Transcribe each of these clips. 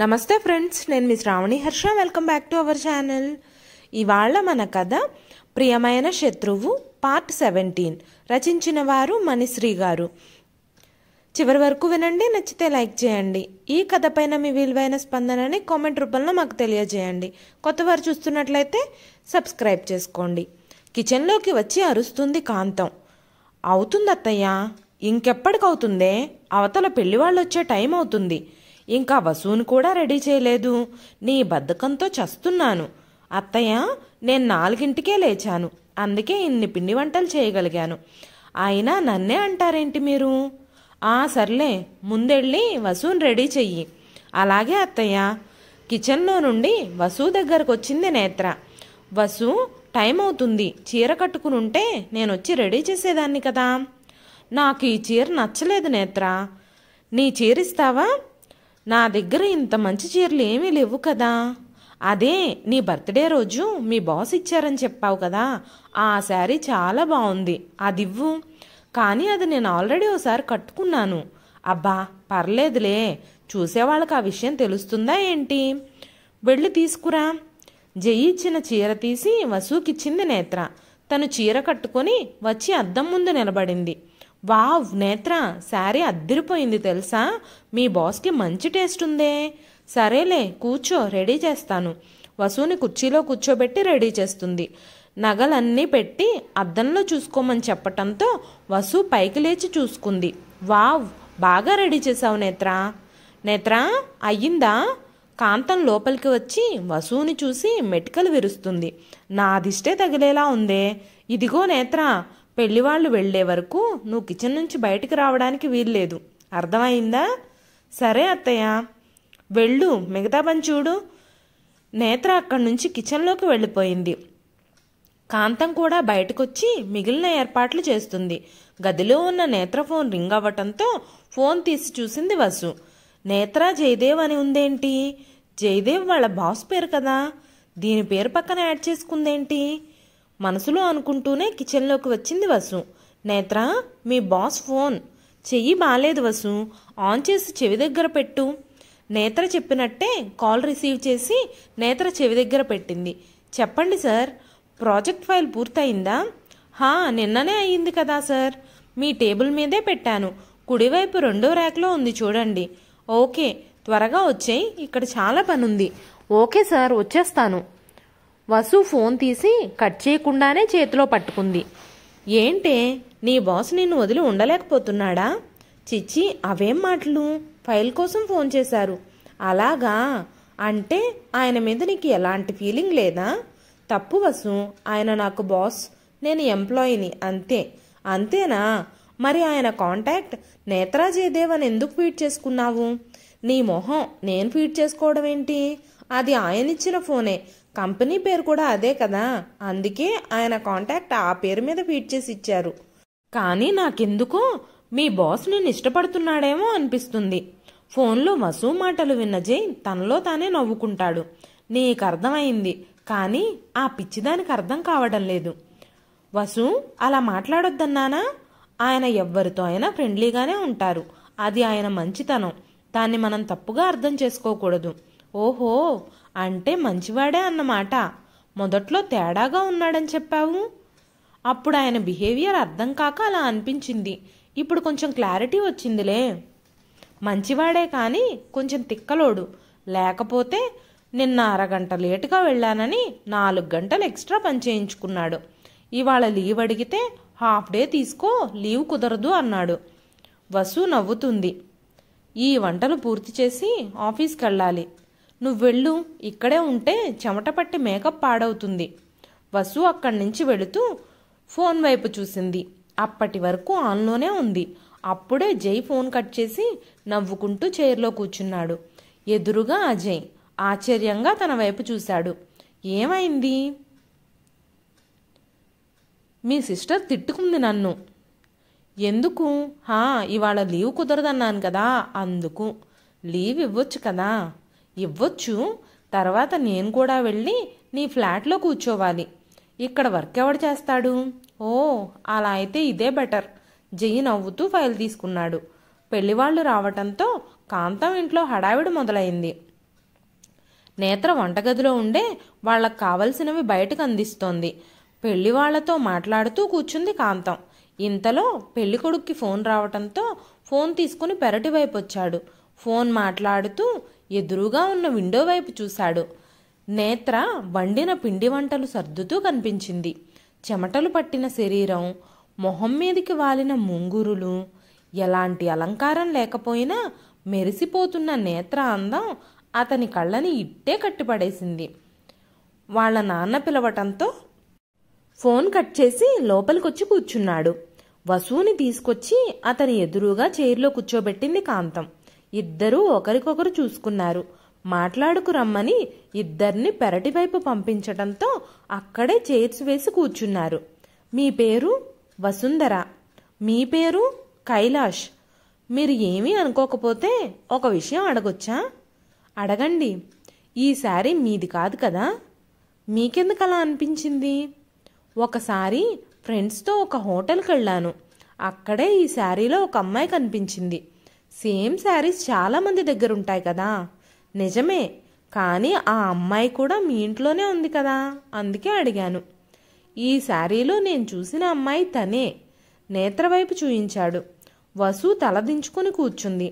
నమస్తే ఫ్రెండ్స్, నేను మీ Sravani Harsha. Welcome back to our channel. ఇవాళ మన కథ ప్రియమైన శత్రువు పార్ట్ 17. రచించిన వారు మణిశ్రీ గారు. చివరి వరకు వినండి, నచ్చితే లైక్ చేయండి. ఈ కథ పైన మీ విలువైన స్పందనని కామెంట్ రూపంలో మాకు తెలియజేయండి. కొత్తవారు చూస్తున్నట్లయితే సబ్స్క్రైబ్ చేసుకోండి. కిచెన్లోకి వచ్చి అరుస్తుంది కాంతం. అవుతుంది అత్తయ్య, ఇంకెప్పటికవుతుందే? అవతల పెళ్లివాళ్ళు వచ్చే టైం అవుతుంది. ఇంకా వసూను కూడా రెడీ చేయలేదు. నీ బద్ధకంతో చస్తున్నాను అత్తయ్య. నేను 4ంటికే లేచాను, అందుకే ఇన్ని పిండి వంటలు చేయగలిగాను. అయినా నన్నే అంటారేంటి మీరు? సర్లే, ముందెళ్ళి వసూని రెడీ చెయ్యి. అలాగే అత్తయ్య. కిచెన్లో నుండి వసూ దగ్గరకు వచ్చింది నేత్ర. వసూ, టైం అవుతుంది, చీర కట్టుకుని ఉంటే నేను వచ్చి రెడీ చేసేదాన్ని కదా. నాకు ఈ చీర నచ్చలేదు నేత్ర. నీ చీర ఇస్తావా? నా దగ్గర ఇంత మంచి చీరలు ఏమీ లేవు కదా. అదే నీ బర్త్డే రోజు మీ బాస్ ఇచ్చారని చెప్పావు కదా, ఆ శారీ చాలా బాగుంది, అది ఇవ్వు. కానీ అది నేను ఆల్రెడీ ఒకసారి కట్టుకున్నాను. అబ్బా పర్లేదులే, చూసేవాళ్ళకి ఆ విషయం తెలుస్తుందా ఏంటి? వెళ్ళి తీసుకురా. జై ఇచ్చిన చీర తీసి వసూకిచ్చింది నేత్ర. తను చీర కట్టుకొని వచ్చి అద్దం ముందు నిలబడింది. వావ్ నేత్ర, శారీ అద్దిరిపోయింది తెలుసా. మీ బాస్కి మంచి టేస్ట్ ఉందే. సరేలే కూర్చో, రెడీ చేస్తాను. వసూని కుర్చీలో కూర్చోబెట్టి రెడీ చేస్తుంది. నగలన్నీ పెట్టి అద్దంలో చూసుకోమని చెప్పటంతో వసు పైకి లేచి చూసుకుంది. వావ్, బాగా రెడీ చేసావు నేత్ర. నేత్ర, అయ్యిందా? కాంతం లోపలికి వచ్చి వసూని చూసి మెటికలు విరుస్తుంది. నాదిష్టే తగిలేలా ఉందే. ఇదిగో నేత్ర, పెళ్లివాళ్ళు వెళ్లే వరకు నువ్వు కిచెన్ నుంచి బయటికి రావడానికి వీల్లేదు, అర్థమైందా? సరే అత్తయ్య, వెళ్ళు, మిగతా పని చూడు. నేత్ర అక్కడి నుంచి కిచెన్లోకి వెళ్ళిపోయింది. కాంతం కూడా బయటకొచ్చి మిగిలిన ఏర్పాట్లు చేస్తుంది. గదిలో ఉన్న నేత్ర ఫోన్ రింగ్ అవ్వటంతో ఫోన్ తీసి చూసింది వసు. నేత్ర జయదేవ్ అని ఉందేంటి? జయదేవ్ వాళ్ళ బాస్ పేరు కదా, దీని పేరు పక్కన యాడ్ చేసుకుందేంటి? మనసులో అనుకుంటూనే కిచెన్లోకి వచ్చింది వసు. నేత్ర, మీ బాస్ ఫోన్. చెయ్యి బాలేదు వసు, ఆన్ చేసి చెవి దగ్గర పెట్టు. నేత్ర చెప్పినట్టే కాల్ రిసీవ్ చేసి నేత్ర చెవి దగ్గర పెట్టింది. చెప్పండి సార్, ప్రాజెక్ట్ ఫైల్ పూర్తయిందా? నిన్ననే అయ్యింది కదా సార్, మీ టేబుల్ మీదే పెట్టాను, కుడివైపు 2వ ర్యాక్లో ఉంది చూడండి. ఓకే, త్వరగా వచ్చేయి, ఇక్కడ చాలా పనుంది. ఓకే సార్, వచ్చేస్తాను. వసు ఫోన్ తీసి కట్ చేయకుండానే చేతిలో పట్టుకుంది. ఏంటే, నీ బాస్ నిన్ను వదిలి ఉండలేకపోతున్నాడా? చిచ్చి, అవేం మాటలు, ఫైల్ కోసం ఫోన్ చేశారు. అలాగా, అంటే ఆయన మీద నీకు ఎలాంటి ఫీలింగ్ లేదా? తప్పు వసు, ఆయన నాకు బాస్, నేను ఎంప్లాయీని, అంతే. అంతేనా? మరి ఆయన కాంటాక్ట్ నేత్రా జయదేవ్ అని ఎందుకు ఫీడ్ చేసుకున్నావు? నీ మొహం, నేను ఫీడ్ చేసుకోవడం ఏంటి? అది ఆయనిచ్చిన ఫోనే, కంపెనీ పేరు కూడా అదే కదా, అందుకే ఆయన కాంటాక్ట్ ఆ పేరు మీద ఫీడ్ చేసి ఇచ్చారు. కానీ నాకెందుకో మీ బాస్ నిన్ను ఇష్టపడుతున్నాడేమో అనిపిస్తుంది. ఫోన్లో వసు మాటలు విన్న జై తనలో తానే నవ్వుకుంటాడు. నీకు అర్థమైంది, కానీ ఆ పిచ్చిదానికి అర్థం కావడం లేదు. వసు, అలా మాట్లాడొద్దన్నానా? ఆయన ఎవ్వరితో అయినా ఫ్రెండ్లీగానే ఉంటారు, అది ఆయన మంచితనం, దాన్ని మనం తప్పుగా అర్థం చేసుకోకూడదు. ఓహో, అంటే మంచివాడే అన్నమాట. మొదట్లో తేడాగా ఉన్నాడని చెప్పావు. అప్పుడు ఆయన బిహేవియర్ అర్థం కాక అలా అనిపించింది. ఇప్పుడు కొంచెం క్లారిటీ వచ్చిందిలే. మంచివాడే కానీ కొంచెం తిక్కలోడు. లేకపోతే నిన్న అరగంట లేటుగా వెళ్ళానని 4 గంటలు ఎక్స్ట్రా పని చేయించుకున్నాడు. ఇవాళ లీవ్ అడిగితే హాఫ్ డే తీసుకో, లీవ్ కుదరదు అన్నాడు. వసు నవ్వుతుంది. ఈ వంటలు పూర్తి చేసి ఆఫీస్కి వెళ్ళాలి. నువ్వెళ్ళు, ఇక్కడే ఉంటే చెమట పట్టి మేకప్ పాడవుతుంది. వసు అక్కడి నుంచి వెళుతూ ఫోన్ వైపు చూసింది. అప్పటి వరకు ఆన్లోనే ఉంది. అప్పుడే జై ఫోన్ కట్ చేసి నవ్వుకుంటూ చైర్లో కూర్చున్నాడు. ఎదురుగా అజయ్ ఆశ్చర్యంగా తన వైపు చూశాడు. ఏమైంది? మీ సిస్టర్ తిట్టుకుంది నన్ను. ఎందుకు? ఇవాళ లీవ్ కుదరదన్నాను కదా, అందుకు. లీవ్ ఇవ్వచ్చు కదా. ఇవ్వచ్చు, తర్వాత నేను కూడా వెళ్ళి నీ ఫ్లాట్లో కూర్చోవాలి. ఇక్కడ వర్క్ ఎవడు చేస్తాడు? అలా అయితే ఇదే బెటర్. జై నవ్వుతూ ఫైల్ తీసుకున్నాడు. పెళ్లివాళ్లు రావటంతో కాంతం ఇంట్లో హడావిడి మొదలైంది. నేత్ర వంటగదిలో ఉండే వాళ్ళకు కావలసినవి బయటకు అందిస్తోంది. పెళ్లి వాళ్లతో మాట్లాడుతూ కూర్చుంది కాంతం. ఇంతలో పెళ్లి కొడుక్కి ఫోన్ రావటంతో ఫోన్ తీసుకుని పెరటి వైపు వచ్చాడు. ఫోన్ మాట్లాడుతూ ఎదురుగా ఉన్న విండో వైపు చూశాడు. నేత్ర వండిన పిండి వంటలు సర్దుతూ కనిపించింది. చెమటలు పట్టిన శరీరం, మొహం మీదికి వాలిన ముంగురులు, ఎలాంటి అలంకారం లేకపోయినా మెరిసిపోతున్న నేత్ర అందం అతని కళ్ళని ఇట్టే కట్టిపడేసింది. వాళ్ళ నాన్న పిలవటంతో ఫోన్ కట్ చేసి లోపలికొచ్చి కూర్చున్నాడు. వసుని తీసుకొచ్చి అతని ఎదురుగా చైర్లో కూర్చోబెట్టింది కాంతం. ఇద్దరూ ఒకరికొకరు చూసుకున్నారు. మాట్లాడుకు రమ్మని ఇద్దరిని పెరటి వైపు పంపించటంతో అక్కడే చైర్స్ వేసి కూర్చున్నారు. మీ పేరు? వసుంధర. మీ పేరు? కైలాష్. మీరు ఏమీ అనుకోకపోతే ఒక విషయం అడగొచ్చా? అడగండి. ఈ శారీ మీది కాదు కదా? మీకెందుకు అలా అనిపించింది? ఒకసారి ఫ్రెండ్స్తో ఒక హోటల్కి వెళ్ళాను. అక్కడే ఈ శారీలో ఒక అమ్మాయి కనిపించింది. సేమ్ శారీస్ చాలామంది దగ్గర ఉంటాయి కదా? నిజమే, కానీ ఆ అమ్మాయి కూడా మీ ఇంట్లోనే ఉంది కదా, అందుకే అడిగాను. ఈ శారీలో నేను చూసిన అమ్మాయి తనే. నేత్ర వైపు చూయించాడు. వసు తలదించుకుని కూర్చుంది.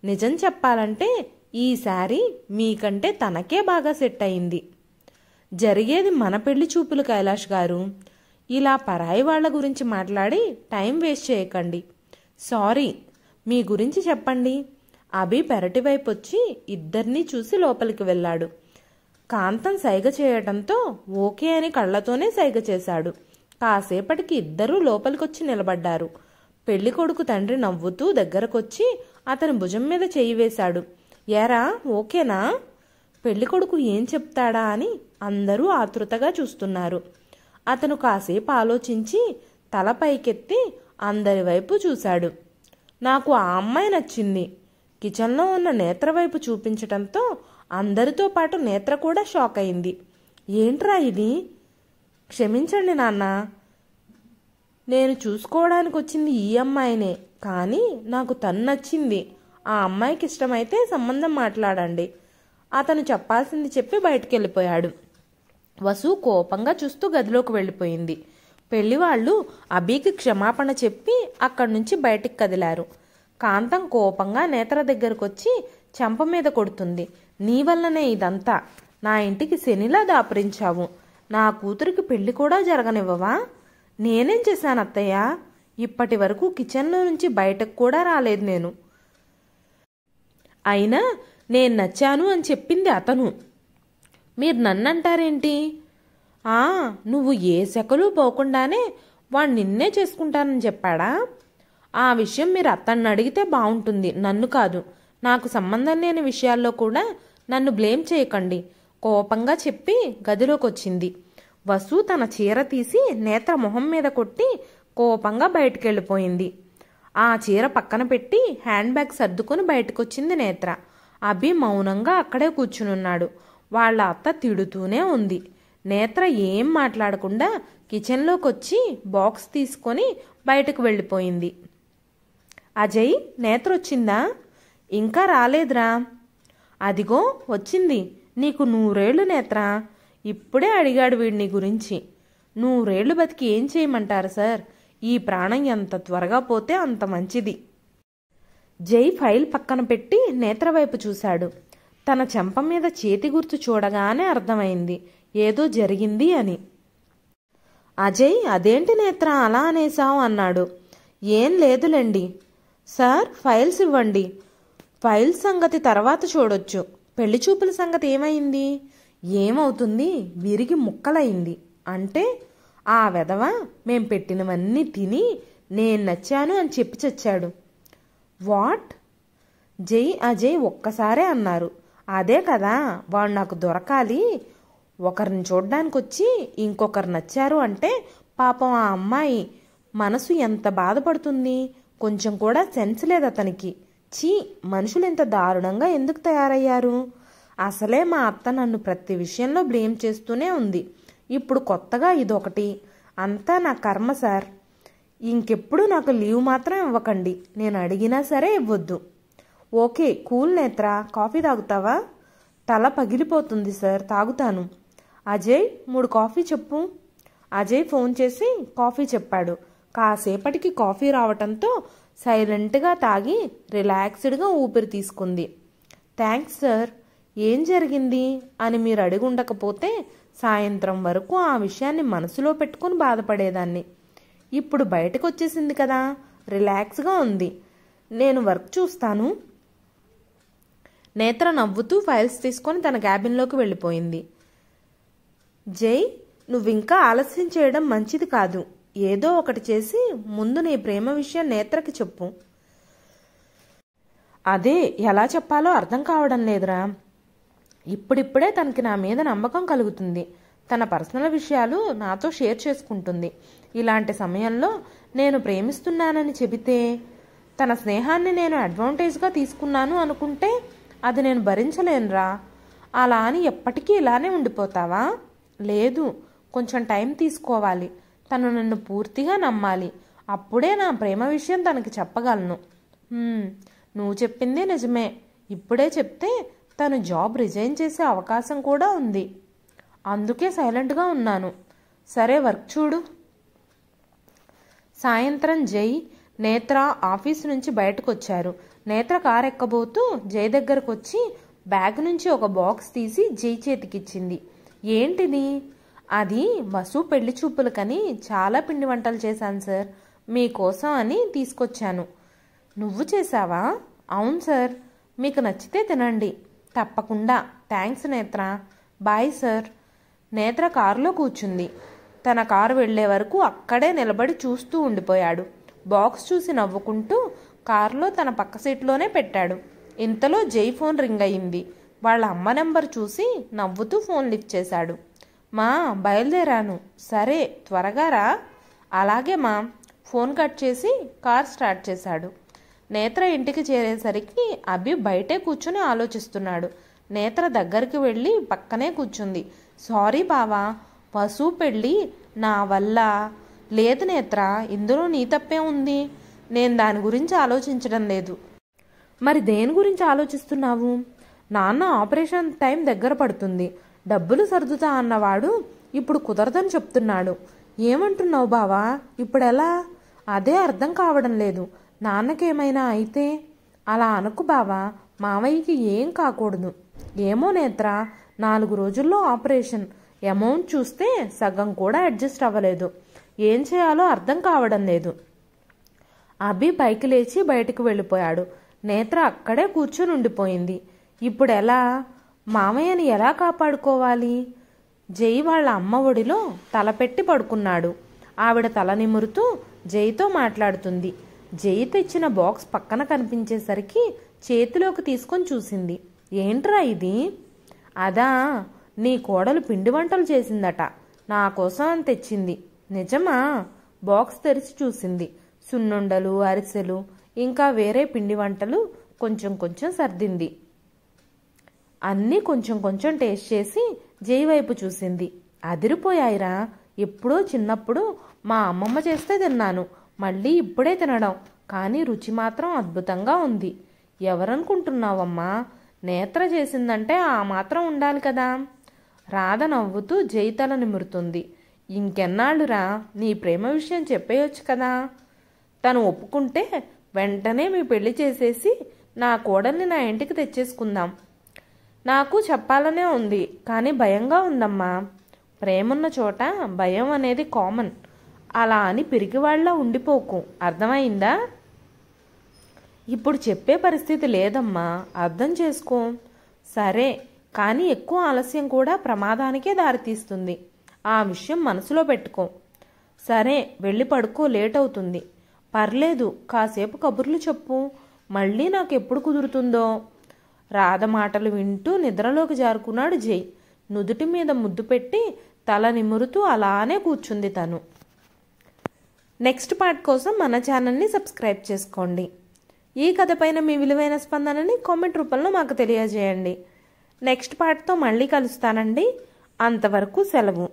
నిజం చెప్పాలంటే ఈ శారీ మీకంటే తనకే బాగా సెట్ అయింది. జరిగేది మన పెళ్లి చూపులు కైలాష్ గారు. ఇలా పరాయి వాళ్ల గురించి మాట్లాడి టైం వేస్ట్ చేయకండి. సారీ, మీ గురించి చెప్పండి. అభి పెరటి వైపు వచ్చి ఇద్దరినీ చూసి లోపలికి వెళ్ళాడు. కాంతం సైగ చేయటంతో ఓకే అని కళ్లతోనే సైగ చేశాడు. కాసేపటికి ఇద్దరూ లోపలికొచ్చి నిలబడ్డారు. పెళ్లి కొడుకు తండ్రి నవ్వుతూ దగ్గరకొచ్చి అతని భుజం మీద చెయ్యి వేశాడు. ఏరా, ఓకేనా? పెళ్లి కొడుకు ఏం చెప్తాడా అని అందరూ ఆతృతగా చూస్తున్నారు. అతను కాసేపు ఆలోచించి తల పైకెత్తి అందరి వైపు చూశాడు. నాకు ఆ అమ్మాయి నచ్చింది. కిచెన్లో ఉన్న నేత్ర వైపు చూపించటంతో అందరితో పాటు నేత్ర కూడా షాక్ అయింది. ఏంట్రా ఇది? క్షమించండి నాన్న, నేను చూసుకోవడానికి వచ్చింది ఈ అమ్మాయినే, కానీ నాకు తను నచ్చింది. ఆ అమ్మాయికి ఇష్టమైతే సంబంధం మాట్లాడండి. అతను చెప్పాల్సింది చెప్పి బయటికి వెళ్ళిపోయాడు. వసు కోపంగా చూస్తూ గదిలోకి వెళ్ళిపోయింది. పెళ్లివాళ్లు అభికి క్షమాపణ చెప్పి అక్కడి నుంచి బయటికి కదిలారు. కాంతం కోపంగా నేత్ర దగ్గరకొచ్చి చెంప మీద కొడుతుంది. నీ వల్లనే ఇదంతా. నా ఇంటికి శనిలా దాపురించావు. నా కూతురికి పెళ్లి కూడా జరగనివ్వవా? నేనేం చేశాను అత్తయ్య? ఇప్పటి వరకు కిచెన్లో నుంచి బయటకు కూడా రాలేదు నేను. అయినా నేను నచ్చాను అని చెప్పింది అతను. మీరు నన్నంటారేంటి? నువ్వు ఏ శకలు పోకుండానే వాడు నిన్నే చేసుకుంటానని చెప్పాడా? ఆ విషయం మీరు అతన్ని అడిగితే బాగుంటుంది, నన్ను కాదు. నాకు సంబంధం లేని విషయాల్లో కూడా నన్ను బ్లేమ్ చేయకండి, కోపంగా చెప్పి గదిలోకి వచ్చింది. వసు తన చీర తీసి నేత్ర మొహం మీద కొట్టి కోపంగా బయటికెళ్ళిపోయింది. ఆ చీర పక్కన పెట్టి హ్యాండ్ బ్యాగ్ సర్దుకుని బయటకొచ్చింది నేత్ర. అభి మౌనంగా అక్కడే కూర్చునున్నాడు. వాళ్ళ అత్త తిడుతూనే ఉంది. నేత్ర ఏం మాట్లాడకుండా కిచెన్లోకి వచ్చి బాక్స్ తీసుకొని బయటకు వెళ్ళిపోయింది. అజయ్, నేత్ర వచ్చిందా? ఇంకా రాలేదురా. అదిగో వచ్చింది. నీకు 100 ఏళ్ళు నేత్ర. ఇప్పుడే అడిగాడు వీడిని గురించి. 100 ఏళ్ళు బతికి ఏం చేయమంటారు సార్? ఈ ప్రాణం ఎంత త్వరగా పోతే అంత మంచిది. జై ఫైల్ పక్కన పెట్టి నేత్ర వైపు చూశాడు. తన చెంప మీద చేతి గుర్తు చూడగానే అర్థమైంది ఏదో జరిగింది అని. అజయ్, అదేంటి నేత్ర అలా అనేసావు అన్నాడు. ఏం లేదులేండి సార్, ఫైల్స్ ఇవ్వండి. ఫైల్స్ సంగతి తర్వాత చూడొచ్చు. పెళ్లి చూపుల సంగతి ఏమైంది? ఏమవుతుంది? విరిగి ముక్కలైంది. అంటే ఆ వెధవ మేం పెట్టినవన్నీ తిని నేను నచ్చాను అని చెప్పి చచ్చాడు. వాట్? జై అజయ్ ఒక్కసారే అన్నారు. అదే కదా, వాడు నాకు దొరకాలి. ఒకరిని చూడ్డానికి వచ్చి ఇంకొకరు నచ్చారు అంటే పాపం ఆ అమ్మాయి మనసు ఎంత బాధపడుతుంది. కొంచెం కూడా సెన్స్ లేదు అతనికి. ఛీ, మనుషులు ఇంత దారుణంగా ఎందుకు తయారయ్యారు? అసలే మా అత్త నన్ను ప్రతి విషయంలో బ్లేమ్ చేస్తూనే ఉంది. ఇప్పుడు కొత్తగా ఇదొకటి. అంతా నా కర్మ సార్. ఇంకెప్పుడు నాకు లీవ్ మాత్రం ఇవ్వకండి. నేను అడిగినా సరే ఇవ్వద్దు. ఓకే, కూల్ నేత్ర, కాఫీ తాగుతావా? తల పగిలిపోతుంది సార్, తాగుతాను. అజయ్ 3 కాఫీ చెప్పు. అజయ్ ఫోన్ చేసి కాఫీ చెప్పాడు. కాసేపటికి కాఫీ రావటంతో సైలెంట్గా తాగి రిలాక్స్డ్గా ఊపిరి తీసుకుంది. Thanks sir. ఏం జరిగింది అని మీరు అడిగి ఉండకపోతే సాయంత్రం వరకు ఆ విషయాన్ని మనసులో పెట్టుకుని బాధపడేదాన్ని. ఇప్పుడు బయటకు వచ్చేసింది కదా, రిలాక్స్గా ఉంది. నేను వర్క్ చూస్తాను. నేత్ర నవ్వుతూ ఫైల్స్ తీసుకొని తన క్యాబిన్లోకి వెళ్ళిపోయింది. జై, నువ్వింకా ఆలస్యం చేయడం మంచిది కాదు. ఏదో ఒకటి చేసి ముందు నీ ప్రేమ విషయం నేత్రకి చెప్పు. అదే ఎలా చెప్పాలో అర్థం కావడం లేదురా. ఇప్పుడిప్పుడే తనకి నా మీద నమ్మకం కలుగుతుంది. తన పర్సనల్ విషయాలు నాతో షేర్ చేసుకుంటుంది. ఇలాంటి సమయంలో నేను ప్రేమిస్తున్నానని చెబితే, తన స్నేహాన్ని నేను అడ్వాంటేజ్గా తీసుకున్నాను అనుకుంటే అది నేను భరించలేనురా. అలా అని ఎప్పటికీ ఇలానే ఉండిపోతావా? లేదు, కొంచెం టైం తీసుకోవాలి. తను నన్ను పూర్తిగా నమ్మాలి. అప్పుడే నా ప్రేమ విషయం తనకి చెప్పగలను. నువ్వు చెప్పిందే నిజమే. ఇప్పుడే చెప్తే తను జాబ్ రిజైన్ చేసే అవకాశం కూడా ఉంది. అందుకే సైలెంట్గా ఉన్నాను. సరే, వర్క్ చూడు. సాయంత్రం జై, నేత్ర ఆఫీస్ నుంచి బయటకు వచ్చారు. నేత్ర కారు ఎక్కబోతూ జై దగ్గరకు వచ్చి బ్యాగ్ నుంచి ఒక బాక్స్ తీసి జై చేతికిచ్చింది. ఏంటిది? అది వసు పెళ్లి చూపులకని చాలా పిండి వంటలు చేశాను సార్, మీకోసం అని తీసుకొచ్చాను. నువ్వు చేసావా? అవును సార్. మీకు నచ్చితే తినండి. తప్పకుండా. Thanks Netra. Bye sir. Netra కారులో కూర్చుంది. తన కారు వెళ్లే వరకు అక్కడే నిలబడి చూస్తూ ఉండిపోయాడు. బాక్స్ చూసి నవ్వుకుంటూ కారులో తన పక్క సీట్లోనే పెట్టాడు. ఇంతలో జై ఫోన్ రింగ్ అయింది. వాళ్ళ అమ్మ నెంబర్ చూసి నవ్వుతూ ఫోన్ లిఫ్ట్ చేశాడు. మా, బయలుదేరాను. సరే, త్వరగా రా. అలాగే మా. ఫోన్ కట్ చేసి కార్ స్టార్ట్ చేశాడు. నేత్ర ఇంటికి చేరేసరికి అభి బయటే కూర్చుని ఆలోచిస్తున్నాడు. నేత్ర దగ్గరికి వెళ్ళి పక్కనే కూర్చుంది. సారీ బావా, వసు పెళ్ళి నా వల్ల. లేదు నేత్ర, ఇందులో నీ తప్పే ఉంది. నేను దాని గురించి ఆలోచించడం లేదు. మరి దేని గురించి ఆలోచిస్తున్నావు? నాన్న ఆపరేషన్ టైం దగ్గర పడుతుంది. డబ్బులు సర్దుతా అన్నవాడు ఇప్పుడు కుదరదని చెప్తున్నాడు. ఏమంటున్నావు బావా? ఇప్పుడెలా? అదే అర్థం కావడం లేదు. నాన్నకేమైనా అయితే? అలా అనుకు బావా, మావయ్యకి ఏం కాకూడదు. ఏమో నేత్ర, 4 రోజుల్లో ఆపరేషన్. అమౌంట్ చూస్తే సగం కూడా అడ్జస్ట్ అవ్వలేదు. ఏం చేయాలో అర్థం కావడం లేదు. అభి పైకి లేచి బయటకు వెళ్ళిపోయాడు. నేత్ర అక్కడే కూర్చుని ఉండిపోయింది. ఇప్పుడు ఎలా? మామయ్యని ఎలా కాపాడుకోవాలి? జై వాళ్ళ అమ్మ ఒడిలో తలపెట్టి పడుకున్నాడు. ఆవిడ తల నిమురుతూ జైతో మాట్లాడుతుంది. జై తెచ్చిన బాక్స్ పక్కన కనిపించేసరికి చేతిలోకి తీసుకొని చూసింది. ఏంట్రా ఇది? అదా, నీ కోడలు పిండి వంటలు చేసిందట. నా కోసం అని తెచ్చింది. నిజమా? బాక్స్ తెరిచి చూసింది. సున్నుండలు, అరిసెలు, ఇంకా వేరే పిండి వంటలు కొంచెం కొంచెం సర్దింది. అన్నీ కొంచెం కొంచెం టేస్ట్ చేసి జై వైపు చూసింది. అదిరిపోయాయిరా. ఎప్పుడో చిన్నప్పుడు మా అమ్మమ్మ చేస్తే తిన్నాను. మళ్ళీ ఇప్పుడే తినడం. కానీ రుచి మాత్రం అద్భుతంగా ఉంది. ఎవరనుకుంటున్నావమ్మా? నేత్ర చేసిందంటే ఆ మాత్రం ఉండాలి కదా. రాధ నవ్వుతూ జై తల నిమురుతుంది. ఇంకెన్నాళ్ళురా, నీ ప్రేమ విషయం చెప్పేయొచ్చు కదా. తను ఒప్పుకుంటే వెంటనే మీ పెళ్లి చేసేసి నా కోడల్ని నా ఇంటికి తెచ్చేసుకుందాం. నాకు చెప్పాలనే ఉంది, కానీ భయంగా ఉందమ్మా. ప్రేమున్న చోట భయం అనేది కామన్. అలా అని పిరికివాళ్ళ ఉండిపోకు, అర్థమైందా? ఇప్పుడు చెప్పే పరిస్థితి లేదమ్మా, అర్థం చేసుకో. సరే, కానీ ఎక్కువ ఆలస్యం కూడా ప్రమాదానికే దారితీస్తుంది. ఆ విషయం మనసులో పెట్టుకో. సరే, వెళ్ళి పడుకో, లేట్ అవుతుంది. పర్లేదు, కాసేపు కబుర్లు చెప్పు. మళ్ళీ నాకు ఎప్పుడు కుదురుతుందో. రాధ మాటలు వింటూ నిద్రలోకి జారుకున్నాడు జై. నుదుటి మీద ముద్దు పెట్టి తల నిమురుతూ అలానే కూర్చుంది తను. నెక్స్ట్ పార్ట్ కోసం మన ఛానల్ని సబ్స్క్రైబ్ చేసుకోండి. ఈ కథ పైన మీ విలువైన స్పందనని కామెంట్ రూపంలో మాకు తెలియజేయండి. నెక్స్ట్ పార్ట్తో మళ్ళీ కలుస్తానండి. అంతవరకు సెలవు.